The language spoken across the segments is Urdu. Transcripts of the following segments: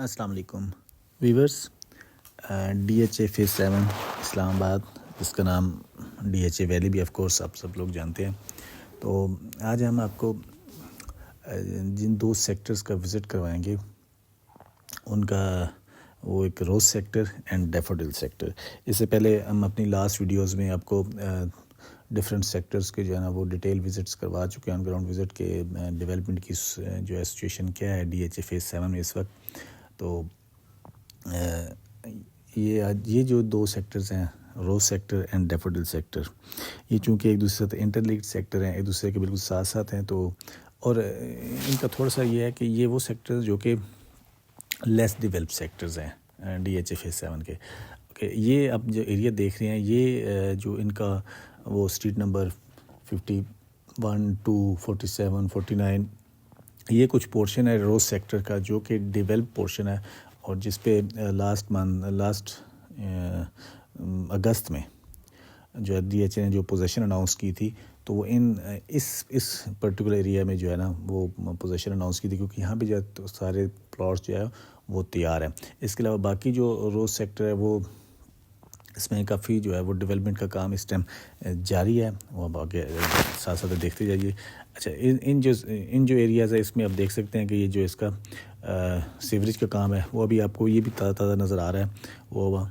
السلام علیکم viewers, D H A phase 7 Islamabad, جس کا نام ڈی ایچ اے ویلی بھی آف کورس آپ سب لوگ جانتے ہیں. تو آج ہم آپ کو جن دو سیکٹرز کا وزٹ کروائیں گے ان کا وہ ایک روز سیکٹر اینڈ ڈیفوڈل سیکٹر. اس سے پہلے ہم اپنی لاسٹ ویڈیوز میں آپ کو ڈفرینٹ سیکٹرز کے جو ہے نا وہ ڈیٹیل وزٹس کروا چکے ہیں، آن گراؤنڈ وزٹ کے ڈیولپمنٹ کی جو ہے سچویشن کیا ہے ڈی ایچ اے فیز 7 میں اس وقت. تو یہ جو دو سیکٹرز ہیں، روز سیکٹر اینڈ ڈیفوڈل سیکٹر، یہ چونکہ ایک دوسرے سے انٹرلیکڈ سیکٹر ہیں، ایک دوسرے کے بالکل ساتھ ساتھ ہیں. تو اور ان کا تھوڑا سا یہ ہے کہ یہ وہ سیکٹر جو کہ لیس ڈیولپ سیکٹرز ہیں ڈی ایچ اے فیز 7 کے. یہ اب جو ایریا دیکھ رہے ہیں، یہ جو ان کا وہ اسٹریٹ نمبر 51 2 47 49، یہ کچھ پورشن ہے روز سیکٹر کا جو کہ ڈیولپ پورشن ہے، اور جس پہ لاسٹ اگست میں جو ڈی ایچ اے نے جو پوزیشن اناؤنس کی تھی، تو وہ اس پرٹیکولر ایریا میں جو ہے نا وہ پوزیشن اناؤنس کی تھی، کیونکہ یہاں پہ جو ہے سارے پلاٹس جو ہے وہ تیار ہیں. اس کے علاوہ باقی جو روز سیکٹر ہے وہ اس میں کافی جو ہے وہ ڈیولپمنٹ کا کام اس ٹائم جاری ہے، وہ آگے ساتھ ساتھ دیکھتے جائیے. اچھا، ان جو ایریاز ہے اس میں آپ دیکھ سکتے ہیں کہ یہ جو اس کا سیوریج کا کام ہے وہ ابھی آپ کو یہ بھی تازہ نظر آ رہا ہے وہ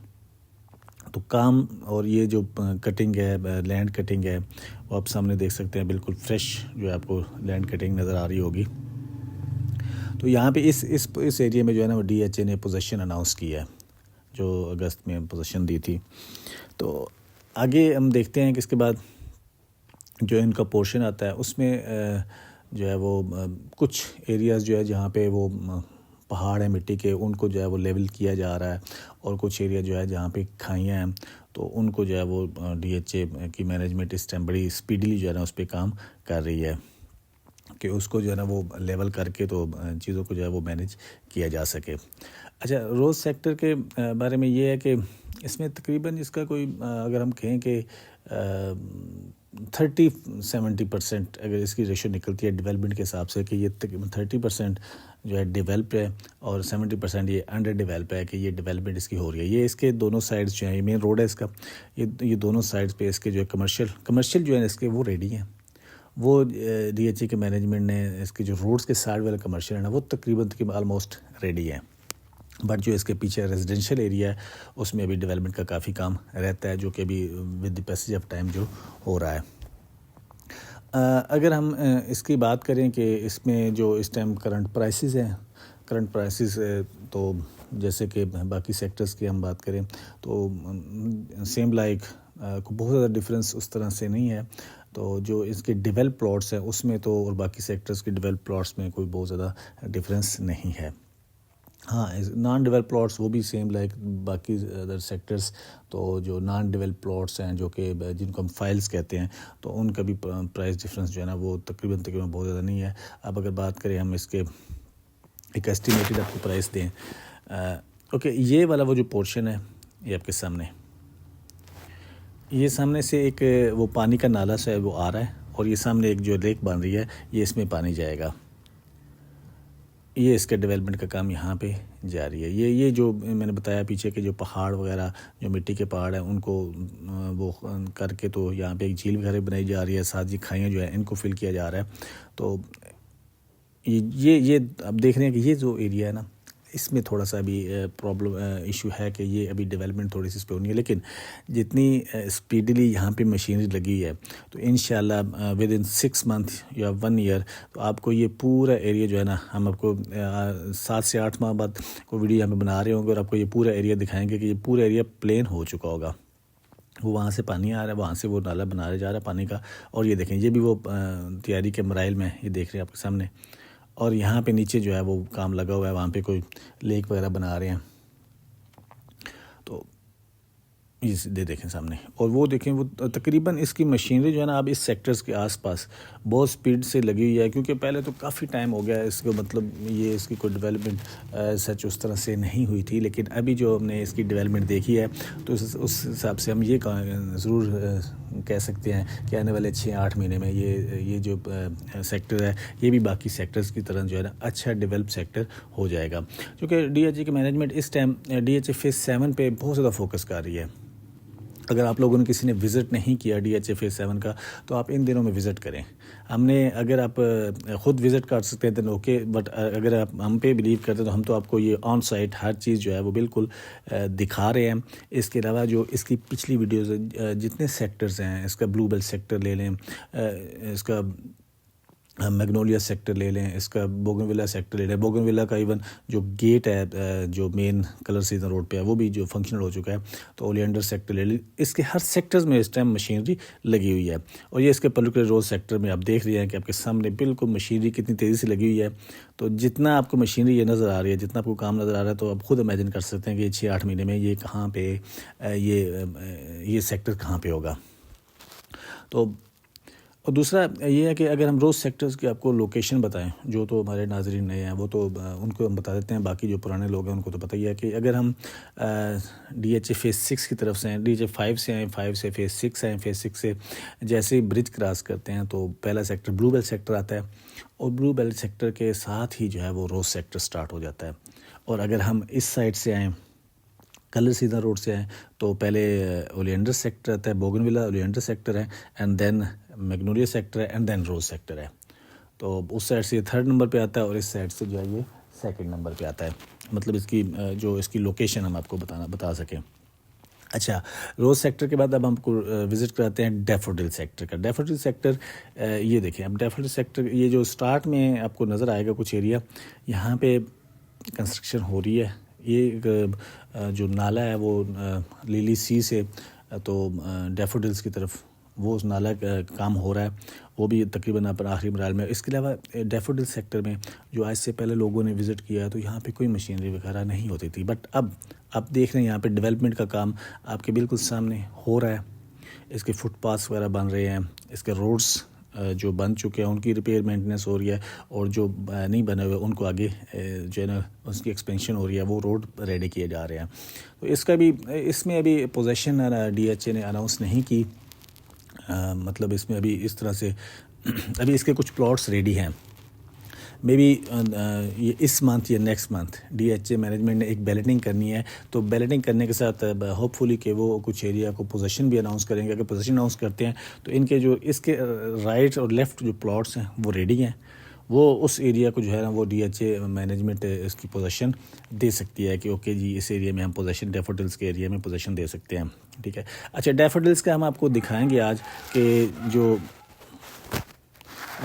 تو کام. اور یہ جو کٹنگ ہے، لینڈ کٹنگ ہے، وہ آپ سامنے دیکھ سکتے ہیں، بالکل فریش جو ہے آپ کو لینڈ کٹنگ نظر آ رہی ہوگی. تو یہاں پہ اس ایریا میں جو ہے نا وہ ڈی ایچ اے نے پوزیشن اناؤنس کیا ہے، جو اگست میں پوزیشن دی تھی. تو آگے ہم دیکھتے ہیں کہ اس کے بعد جو ان کا پورشن آتا ہے اس میں جو ہے وہ کچھ ایریاز جو ہے جہاں پہ وہ پہاڑ ہیں مٹی کے، ان کو جو ہے وہ لیول کیا جا رہا ہے، اور کچھ ایریا جو ہے جہاں پہ کھائیاں ہیں تو ان کو جو ہے وہ ڈی ایچ اے کی مینجمنٹ اس ٹائم بڑی اسپیڈلی جو ہے نا اس پہ کام کر رہی ہے کہ اس کو جو ہے نا وہ لیول کر کے تو چیزوں کو جو ہے وہ مینیج کیا جا سکے. اچھا، روز سیکٹر کے بارے میں یہ ہے کہ اس میں تقریباً اس کا کوئی اگر ہم کہیں کہ 30-70% اگر اس کی ریشو نکلتی ہے ڈیولپمنٹ کے حساب سے، کہ یہ 30% جو ہے ڈیولپ ہے اور 70% یہ انڈر ڈیولپ ہے، کہ یہ ڈیولپمنٹ اس کی ہو رہی ہے. یہ اس کے دونوں سائڈز جو ہیں، یہ مین روڈ ہے اس کا، یہ دونوں سائڈز پہ اس کے جو ہے کمرشل جو ہے اس کے وہ ریڈی ہیں. وہ ڈی ایچ اے کے مینجمنٹ نے اس کے جو روڈز کے سائڈ والے کمرشل ہیں نا وہ تقریباً آلموسٹ ریڈی ہیں. بٹ جو اس کے پیچھے ریزیڈینشیل ایریا ہے اس میں ابھی ڈیولپمنٹ کا کافی کام رہتا ہے، جو کہ ابھی with the passage of time جو ہو رہا ہے. اگر ہم اس کی بات کریں کہ اس میں جو اس ٹائم کرنٹ پرائسز تو جیسے کہ باقی سیکٹرز کی ہم بات کریں تو سیم لائک بہت زیادہ ڈفرینس اس طرح سے نہیں ہے. تو جو اس کے ڈیولپ پلاٹس ہیں اس میں تو اور باقی سیکٹرز کے ڈیولپ پلاٹس میں کوئی بہت زیادہ ڈفرینس نہیں ہے. ہاں، نان ڈیولپ پلاٹس وہ بھی سیم لائک باقی ادر سیکٹرز. تو جو نان ڈیولپ پلاٹس ہیں جو کہ جن کو ہم فائلز کہتے ہیں، تو ان کا بھی پرائس ڈفرینس جو ہے نا وہ تقریباً بہت زیادہ نہیں ہے. اب اگر بات کریں ہم اس کے ایک ایسٹیمیٹڈ آپ کو پرائس دیں، اوکے، یہ والا وہ جو پورشن ہے یہ آپ کے سامنے، یہ سامنے سے ایک وہ پانی کا نالا سا ہے وہ آ رہا ہے، اور یہ سامنے ایک جو لیک بن رہی ہے، یہ اس میں پانی جائے گا. یہ اس کے ڈیولپمنٹ کا کام یہاں پہ جاری ہے. یہ جو میں نے بتایا پیچھے کہ جو پہاڑ وغیرہ جو مٹی کے پہاڑ ہیں ان کو وہ کر کے تو یہاں پہ ایک جھیل وغیرہ بنائی جا رہی ہے، ساتھ ہی کھائیاں جو ہیں ان کو فل کیا جا رہا ہے. تو یہ اب دیکھ رہے ہیں کہ یہ جو ایریا ہے نا اس میں تھوڑا سا ابھی پرابلم ایشو ہے کہ یہ ابھی ڈیولپمنٹ تھوڑی سی اس پہ ہونی ہے، لیکن جتنی اسپیڈلی یہاں پہ مشینری لگی ہے تو انشاءاللہ ود ان 6 months یا 1 year تو آپ کو یہ پورا ایریا جو ہے نا، ہم آپ کو 7 سے 8 ماہ بعد کوئی ویڈیو یہاں پہ بنا رہے ہوں گے اور آپ کو یہ پورا ایریا دکھائیں گے کہ یہ پورا ایریا پلین ہو چکا ہوگا. وہ وہاں سے پانی آ رہا ہے، وہاں سے وہ نالا بنایا جا رہا ہے پانی کا. اور یہ دیکھیں، یہ بھی وہ تیاری کے مراحل میں یہ دیکھ رہے ہیں آپ کے سامنے. اور یہاں پہ نیچے جو ہے وہ کام لگا ہوا ہے، وہاں پہ کوئی لیک وغیرہ بنا رہے ہیں. تو دے دیکھیں سامنے، اور وہ دیکھیں وہ تقریباً اس کی مشینری جو ہے نا اب اس سیکٹرز کے آس پاس بہت سپیڈ سے لگی ہوئی ہے، کیونکہ پہلے تو کافی ٹائم ہو گیا اس کو، مطلب یہ اس کی کوئی ڈیولپمنٹ سچ اس طرح سے نہیں ہوئی تھی، لیکن ابھی جو ہم نے اس کی ڈیولپمنٹ دیکھی ہے تو اس حساب سے ہم یہ ضرور کہہ سکتے ہیں کہ آنے والے 6-8 مہینے میں یہ جو سیکٹر ہے یہ بھی باقی سیکٹرز کی طرح جو ہے نا اچھا ڈیولپ سیکٹر ہو جائے گا، کیونکہ ڈی ایچ اے کی مینجمنٹ اس time D H A phase 7 پہ بہت زیادہ فوکس کر رہی ہے۔ اگر آپ لوگوں نے کسی نے وزٹ نہیں کیا ڈی ایچ اے فیز 7 کا تو آپ ان دنوں میں وزٹ کریں۔ اگر آپ خود وزٹ کر سکتے ہیں تو اوکے، بٹ اگر آپ ہم پہ بلیو کرتے ہیں تو ہم تو آپ کو یہ آن سائٹ ہر چیز جو ہے وہ بالکل دکھا رہے ہیں۔ اس کے علاوہ جو اس کی پچھلی ویڈیوز جتنے سیکٹرز ہیں، اس کا بلو بیل سیکٹر لے لیں، اس کا میگنولیا سیکٹر لے لیں، اس کا بوگن ویلا سیکٹر لے لیں، بوگن ویلا کا ایون جو گیٹ ہے جو مین کلر سیزن روڈ پہ ہے وہ بھی جو فنکشنل ہو چکا ہے، تو اولیانڈر سیکٹر لے لیں۔ اس کے ہر سیکٹرز میں اس ٹائم مشینری لگی ہوئی ہے، اور یہ اس کے پرٹیکولر روز سیکٹر میں آپ دیکھ رہے ہیں کہ آپ کے سامنے بالکل مشینری کتنی تیزی سے لگی ہوئی ہے۔ تو جتنا آپ کو مشینری یہ نظر آ رہی ہے، جتنا آپ کو کام نظر آ رہا ہے، تو آپ خود امیجن کر سکتے ہیں کہ 6-8 مہینے میں یہ کہاں پہ یہ سیکٹر کہاں پہ ہوگا۔ تو اور دوسرا یہ ہے کہ اگر ہم روز سیکٹرز کی آپ کو لوکیشن بتائیں، جو تو ہمارے ناظرین نئے ہیں وہ تو ان کو ہم بتا دیتے ہیں، باقی جو پرانے لوگ ہیں ان کو تو پتہ ہی ہے کہ اگر ہم ڈی ایچ اے فیز 6 کی طرف سے ہیں، ڈی ایچ اے 5 سے آئیں، 5 سے فیز 6 آئیں، فیز 6 سے جیسے ہی برج کراس کرتے ہیں تو پہلا سیکٹر بلو بیل سیکٹر آتا ہے، اور بلو بیل سیکٹر کے ساتھ ہی جو ہے وہ روز سیکٹر سٹارٹ ہو جاتا ہے۔ اور اگر ہم اس سائڈ سے آئیں، کلر سیدھا روڈ سے آئیں، تو پہلے اولیانڈر سیکٹر آتا ہے، بوگن ویلا اولیانڈر سیکٹر ہے، اینڈ دین میگنولیا سیکٹر ہے، اینڈ دین روز سیکٹر ہے۔ تو اس سائڈ سے یہ 3rd نمبر پہ آتا ہے، اور اس سائڈ سے جو ہے یہ 2nd نمبر پہ آتا ہے، مطلب اس کی لوکیشن ہم آپ کو بتا سکیں۔ اچھا، روز سیکٹر کے بعد اب ہم کو وزٹ کراتے ہیں ڈیفوڈل سیکٹر کا۔ ڈیفوڈل سیکٹر یہ دیکھیں، اب ڈیفوڈل سیکٹر یہ جو سٹارٹ میں آپ کو نظر آئے گا کچھ ایریا، یہاں پہ کنسٹرکشن ہو رہی ہے۔ یہ جو نالا ہے وہ لیلی سی سے تو ڈیفوڈلز کی طرف وہ اس نالہ کا کام ہو رہا ہے، وہ بھی تقریباً آخری مراحل میں۔ اس کے علاوہ ڈیفوڈل سیکٹر میں جو آج سے پہلے لوگوں نے وزٹ کیا ہے تو یہاں پہ کوئی مشینری وغیرہ نہیں ہوتی تھی، بٹ اب آپ دیکھ رہے ہیں یہاں پہ ڈیولپمنٹ کا کام آپ کے بالکل سامنے ہو رہا ہے۔ اس کے فٹ پاتھس وغیرہ بن رہے ہیں، اس کے روڈز جو بن چکے ہیں ان کی ریپیئر مینٹیننس ہو رہی ہے، اور جو نہیں بنے ہوئے ان کو آگے جو ہے نا اس کی ایکسپینشن ہو رہی ہے، وہ روڈ ریڈی کیے جا رہے ہیں۔ تو اس میں ابھی پوزیشن ڈی ایچ اے نے اناؤنس نہیں کی، مطلب اس میں ابھی اس طرح سے ابھی اس کے کچھ پلاٹس ریڈی ہیں، مے بی یہ اس منتھ یا next month D H A management نے ایک بیلٹنگ کرنی ہے، تو بیلٹنگ کرنے کے ساتھ ہوپ فلی کہ وہ کچھ ایریا کو پوزیشن بھی اناؤنس کریں گے۔ اگر پوزیشن اناؤنس کرتے ہیں تو ان کے جو اس کے رائٹ اور لیفٹ جو پلاٹس ہیں وہ ریڈی ہیں، وہ اس ایریا کو جو ہے نا وہ ڈی ایچ اے مینجمنٹ اس کی پوزیشن دے سکتی ہے کہ اوکے جی اس ایریا میں ہم پوزیشن ڈیفوڈلز کے ایریا میں پوزیشن دے سکتے ہیں، ٹھیک ہے۔ اچھا، ڈیفوڈلز کا ہم آپ کو دکھائیں گے آج کہ جو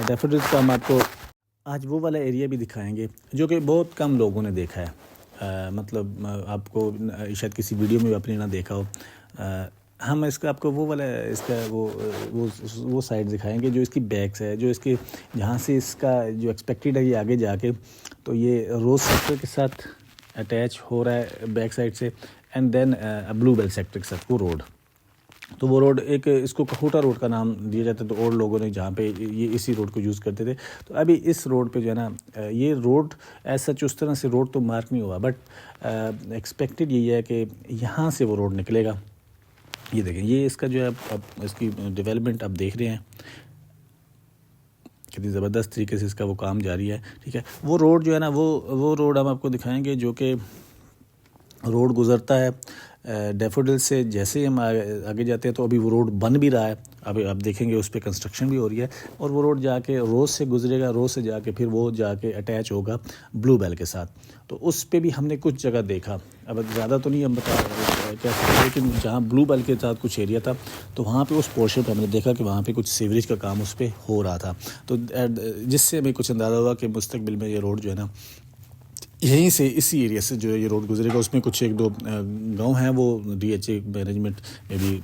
ڈیفوڈلز کا ہم آپ کو آج وہ والا ایریا بھی دکھائیں گے جو کہ بہت کم لوگوں نے دیکھا ہے، مطلب آپ کو شاید کسی ویڈیو میں آپ نے نہ دیکھا ہو۔ ہم اس کا آپ کو وہ والا اس کا وہ سائڈ دکھائیں گے جو اس کی بیکس ہے، جو اس کی جہاں سے اس کا جو ایکسپیکٹڈ ہے یہ آگے جا کے تو یہ روز سیکٹر کے ساتھ اٹیچ ہو رہا ہے بیک سائڈ سے، and then blue bell sector کے ساتھ وہ روڈ، تو وہ روڈ ایک اس کو کھوٹا روڈ کا نام دیا جاتا ہے، تو اور لوگوں نے جہاں پہ یہ اسی روڈ کو یوز کرتے تھے، تو ابھی اس روڈ پہ جو ہے نا یہ روڈ ایسا اس طرح سے روڈ تو مارک نہیں ہوا، بٹ ایکسپیکٹڈ یہی ہے کہ یہاں سے وہ روڈ نکلے گا۔ یہ دیکھیں، یہ اس کا جو ہے اب اس کی ڈیولپمنٹ آپ دیکھ رہے ہیں کتنی زبردست طریقے سے اس کا وہ کام جاری ہے، ٹھیک ہے۔ وہ روڈ جو ہے نا وہ روڈ ہم آپ کو دکھائیں گے جو کہ روڈ گزرتا ہے ڈیفوڈل سے۔ جیسے ہی ہم آگے جاتے ہیں تو ابھی وہ روڈ بن بھی رہا ہے، ابھی آپ دیکھیں گے اس پہ کنسٹرکشن بھی ہو رہی ہے، اور وہ روڈ جا کے روز سے گزرے گا، روز سے جا کے پھر وہ جا کے اٹیچ ہوگا بلو بیل کے ساتھ۔ تو اس پہ بھی ہم نے کچھ جگہ دیکھا، اب زیادہ تو نہیں ہم بتا کہہ سکتے، لیکن جہاں بلو بیل کے ساتھ کچھ ایریا تھا تو وہاں پہ اس پورشن پہ ہم نے دیکھا کہ وہاں پہ کچھ سیوریج کا کام اس پہ ہو رہا تھا، تو جس سے ہمیں کچھ اندازہ ہوا کہ مستقبل میں یہ روڈ جو ہے نا یہیں سے اسی ایریا سے جو یہ روڈ گزرے گا۔ اس میں کچھ 1-2 گاؤں ہیں، وہ ڈی ایچ اے مینجمنٹ میں بھی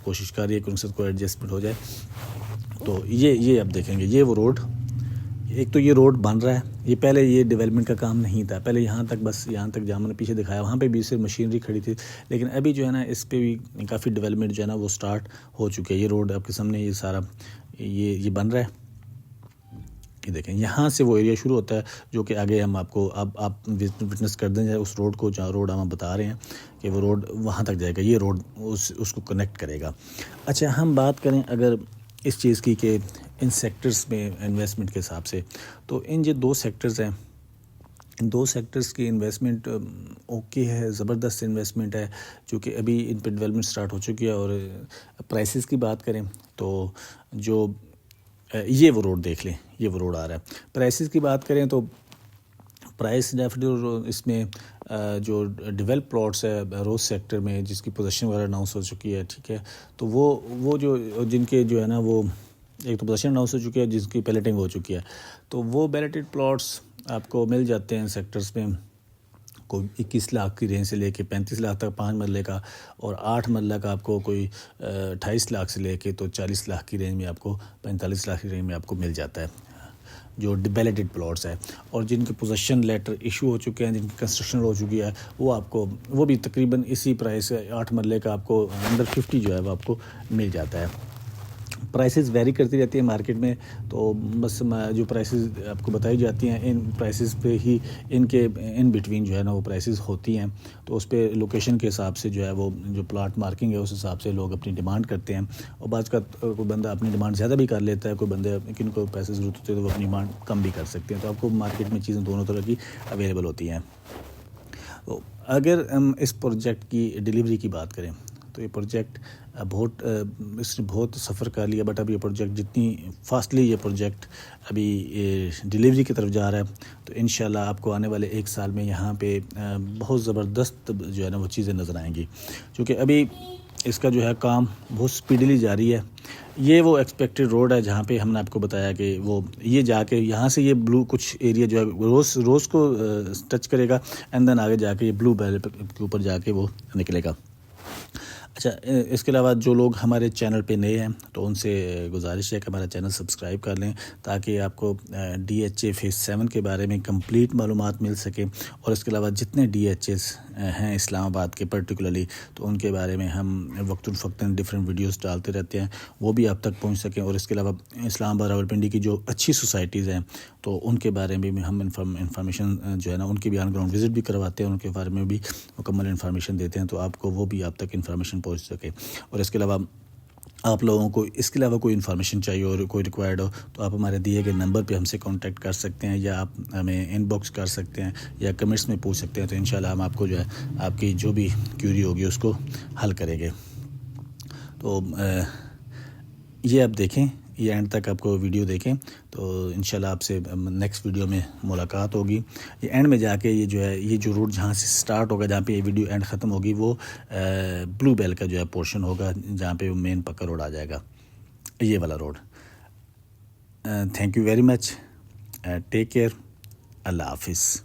کوشش کر رہی ہے کہ ان سے کوئی ایڈجسٹمنٹ ہو جائے۔ تو یہ اب دیکھیں گے، یہ وہ روڈ ایک تو یہ روڈ بن رہا ہے، یہ پہلے یہ ڈیولپمنٹ کا کام نہیں تھا، پہلے یہاں تک بس یہاں تک جہاں میں نے پیچھے دکھایا وہاں پہ بھی صرف مشینری کھڑی تھی، لیکن ابھی جو ہے نا اس پہ بھی کافی ڈیولپمنٹ جو ہے نا وہ سٹارٹ ہو چکی ہے. یہ روڈ آپ کے سامنے یہ سارا یہ بن رہا ہے. یہ دیکھیں یہاں سے وہ ایریا شروع ہوتا ہے جو کہ آگے ہم آپ کو آپ وٹنس کر دیں اس روڈ کو، جہاں روڈ ہم بتا رہے ہیں کہ وہ روڈ وہاں تک جائے گا، یہ روڈ اس کو کنیکٹ کرے گا. اچھا ہم بات کریں اگر اس چیز کی کہ ان سیکٹرز میں انویسٹمنٹ کے حساب سے، تو ان جو 2 سیکٹرز ہیں، ان 2 سیکٹرز کی انویسٹمنٹ اوکے ہے، زبردست انویسٹمنٹ ہے، جو کہ ابھی ان پہ ڈیولپمنٹ سٹارٹ ہو چکی ہے. اور پرائسز کی بات کریں تو جو یہ وہ روڈ دیکھ لیں، یہ وہ روڈ آ رہا ہے. پرائسز کی بات کریں تو پرائس ڈیفینیٹلی اس میں جو ڈیولپ پلاٹس ہے روز سیکٹر میں جس کی پوزیشن وغیرہ اناؤنس ہو چکی ہے، ٹھیک ہے، تو وہ جو جن کے جو ہے نا وہ ایک تو پوزیشن اناؤنس ہو چکی ہے جس کی پیلٹنگ ہو چکی ہے، تو وہ بیلٹڈ پلاٹس آپ کو مل جاتے ہیں سیکٹرز میں، کوئی 21 لاکھ کی رینج سے لے کے 35 لاکھ تک 5 مرلے کا، اور 8 مرلہ کا آپ کو کوئی 28 لاکھ سے لے کے تو 40 لاکھ کی رینج میں آپ کو 45 لاکھ کی رینج میں آپ کو مل جاتا ہے جو ڈیویلپڈ پلاٹس ہے. اور جن کے پوزیشن لیٹر ایشو ہو چکے ہیں، جن کی کنسٹرکشن ہو چکی ہے، وہ آپ کو وہ بھی تقریباً اسی پرائس 8 مرلے کا آپ کو انڈر 50 جو ہے وہ آپ کو مل جاتا ہے. پرائسز ویری کرتی رہتی ہے مارکیٹ میں، تو بس جو پرائسز آپ کو بتائی جاتی ہیں ان پرائسز پہ ہی ان کے ان بٹوین جو ہے نا وہ پرائسز ہوتی ہیں. تو اس پہ لوکیشن کے حساب سے جو ہے وہ جو پلاٹ مارکنگ ہے اس حساب سے لوگ اپنی ڈیمانڈ کرتے ہیں. اور بعض کا کوئی بندہ اپنی ڈیمانڈ زیادہ بھی کر لیتا ہے، کوئی بندے کن کو پیسے ضرورت ہوتی ہے تو وہ اپنی ڈیمانڈ کم بھی کر سکتے ہیں. تو آپ کو مارکیٹ میں چیزیں دونوں طرح کی اویلیبل ہوتی ہیں. تو اگر ہم اس پروجیکٹ کی ڈیلیوری کی بات کریں تو یہ پروجیکٹ اس نے بہت سفر کر لیا، بٹ اب یہ پروجیکٹ جتنی فاسٹلی یہ پروجیکٹ ابھی ڈیلیوری کی طرف جا رہا ہے، تو انشاءاللہ آپ کو آنے والے 1 سال میں یہاں پہ بہت زبردست جو ہے نا وہ چیزیں نظر آئیں گی، کیونکہ ابھی اس کا جو ہے کام بہت سپیڈلی جاری ہے. یہ وہ ایکسپیکٹڈ روڈ ہے جہاں پہ ہم نے آپ کو بتایا کہ وہ یہ جا کے یہاں سے یہ بلو کچھ ایریا جو ہے روز کو ٹچ کرے گا، اینڈ دین آگے جا کے یہ بلو بیل کے اوپر جا کے وہ نکلے گا. اچھا اس کے علاوہ جو لوگ ہمارے چینل پہ نئے ہیں تو ان سے گزارش ہے کہ ہمارا چینل سبسکرائب کر لیں تاکہ آپ کو DHA فیز 7 کے بارے میں کمپلیٹ معلومات مل سکے. اور اس کے علاوہ جتنے DHAs ہیں اسلام آباد کے پرٹیکولرلی تو ان کے بارے میں ہم وقتاً فوقتاً ڈفرینٹ ویڈیوز ڈالتے رہتے ہیں، وہ بھی آپ تک پہنچ سکیں. اور اس کے علاوہ اسلام آباد راولپنڈی کی جو اچھی سوسائٹیز ہیں تو ان کے بارے میں بھی ہم انفارمیشن جو ہے نا ان کی بھی آن گراؤنڈ وزٹ بھی کرواتے ہیں، ان کے بارے میں بھی مکمل انفارمیشن دیتے ہیں، تو آپ کو وہ بھی آپ تک انفارمیشن پہنچ سکے. اور اس کے علاوہ آپ لوگوں کو اس کے علاوہ کوئی انفارمیشن چاہیے اور کوئی ریکوائرڈ ہو تو آپ ہمارے دیے گئے نمبر پہ ہم سے کانٹیکٹ کر سکتے ہیں، یا آپ ہمیں ان باکس کر سکتے ہیں یا کمنٹس میں پوچھ سکتے ہیں. تو انشاءاللہ ہم آپ کو جو ہے آپ کی جو بھی کیوری ہوگی اس کو حل کریں گے. تو یہ آپ دیکھیں، یہ اینڈ تک آپ کو ویڈیو دیکھیں تو انشاءاللہ آپ سے نیکسٹ ویڈیو میں ملاقات ہوگی. یہ اینڈ میں جا کے یہ جو ہے یہ جو روڈ جہاں سے سٹارٹ ہوگا، جہاں پہ یہ ویڈیو اینڈ ختم ہوگی، وہ بلو بیل کا جو ہے پورشن ہوگا جہاں پہ مین پکا روڈ آ جائے گا، یہ والا road. Thank you very much, take care, اللہ حافظ.